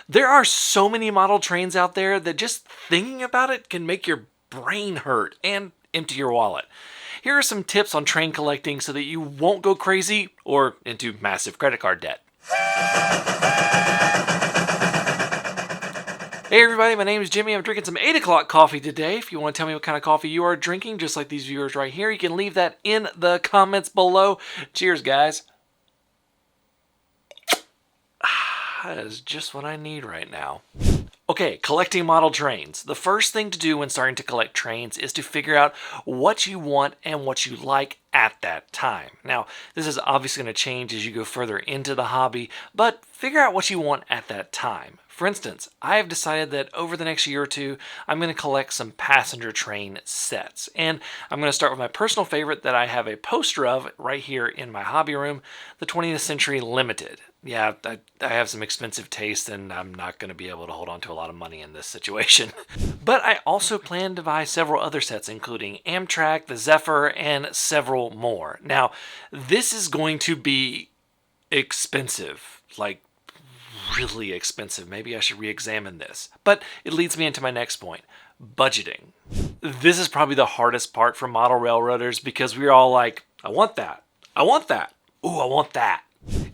There are so many model trains out there that just thinking about it can make your brain hurt and empty your wallet. Here are some tips on train collecting so that you won't go crazy or into massive credit card debt. Hey everybody, my name is Jimmy. I'm drinking some 8 o'clock coffee today. If you want to tell me what kind of coffee you are drinking, just like these viewers right here, you can leave that in the comments below. Cheers, guys. That is just what I need right now. Okay, collecting model trains. The first thing to do when starting to collect trains is to figure out what you want and what you like at that time. Now, this is obviously going to change as you go further into the hobby, but figure out what you want at that time. For instance, I have decided that over the next year or two, I'm going to collect some passenger train sets. And I'm going to start with my personal favorite that I have a poster of right here in my hobby room, the 20th Century Limited. Yeah, I have some expensive taste and I'm not going to be able to hold on to a lot of money in this situation. But I also plan to buy several other sets, including Amtrak, the Zephyr, and several more. Now, this is going to be expensive, like really expensive. Maybe I should re-examine this. But it leads me into my next point, budgeting. This is probably the hardest part for model railroaders because we're all like, I want that. I want that. Ooh, I want that.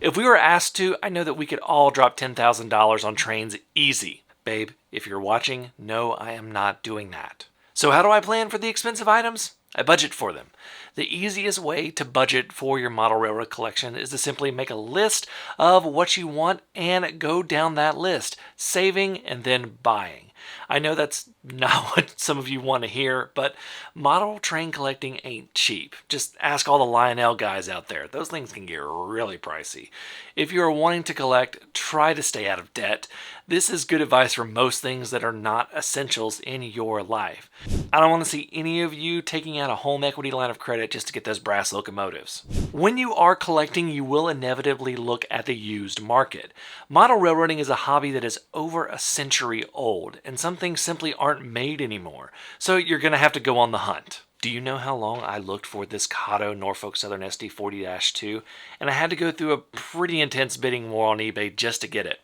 If we were asked to, I know that we could all drop $10,000 on trains easy. Babe, if you're watching, no, I am not doing that. So how do I plan for the expensive items? I budget for them. The easiest way to budget for your model railroad collection is to simply make a list of what you want and go down that list, saving and then buying. I know that's not what some of you want to hear, but model train collecting ain't cheap. Just ask all the Lionel guys out there. Those things can get really pricey. If you are wanting to collect, try to stay out of debt. This is good advice for most things that are not essentials in your life. I don't want to see any of you taking out a home equity line of credit just to get those brass locomotives. When you are collecting, you will inevitably look at the used market. Model railroading is a hobby that is over a century old, and some things simply aren't made anymore. So you're going to have to go on the hunt. Do you know how long I looked for this Kato Norfolk Southern SD40-2? And I had to go through a pretty intense bidding war on eBay just to get it.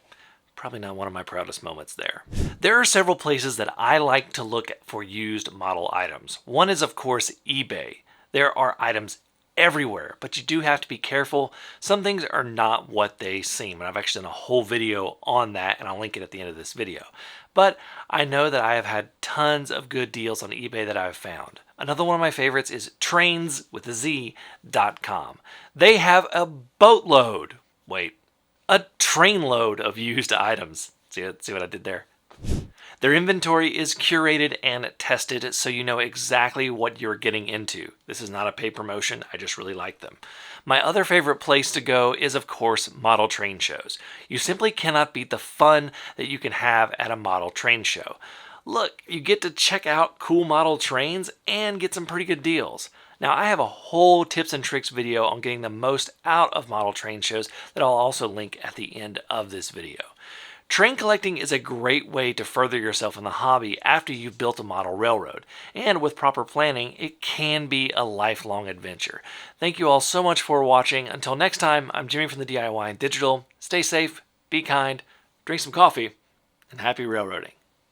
Probably not one of my proudest moments there. There are several places that I like to look for used model items. One is, of course, eBay. There are items everywhere, but you do have to be careful. Some things are not what they seem, and I've actually done a whole video on that, and I'll link it at the end of this video. But I know that I have had tons of good deals on eBay that I've found. Another one of my favorites is trains.com. They have a boatload. A trainload of used items. See what I did there? Their inventory is curated and tested so you know exactly what you're getting into. This is not a paid promotion, I just really like them. My other favorite place to go is, of course, model train shows. You simply cannot beat the fun that you can have at a model train show. Look, you get to check out cool model trains and get some pretty good deals. Now, I have a whole tips and tricks video on getting the most out of model train shows that I'll also link at the end of this video. Train collecting is a great way to further yourself in the hobby after you've built a model railroad. And with proper planning, it can be a lifelong adventure. Thank you all so much for watching. Until next time, I'm Jimmy from the DIY and Digital. Stay safe, be kind, drink some coffee, and happy railroading.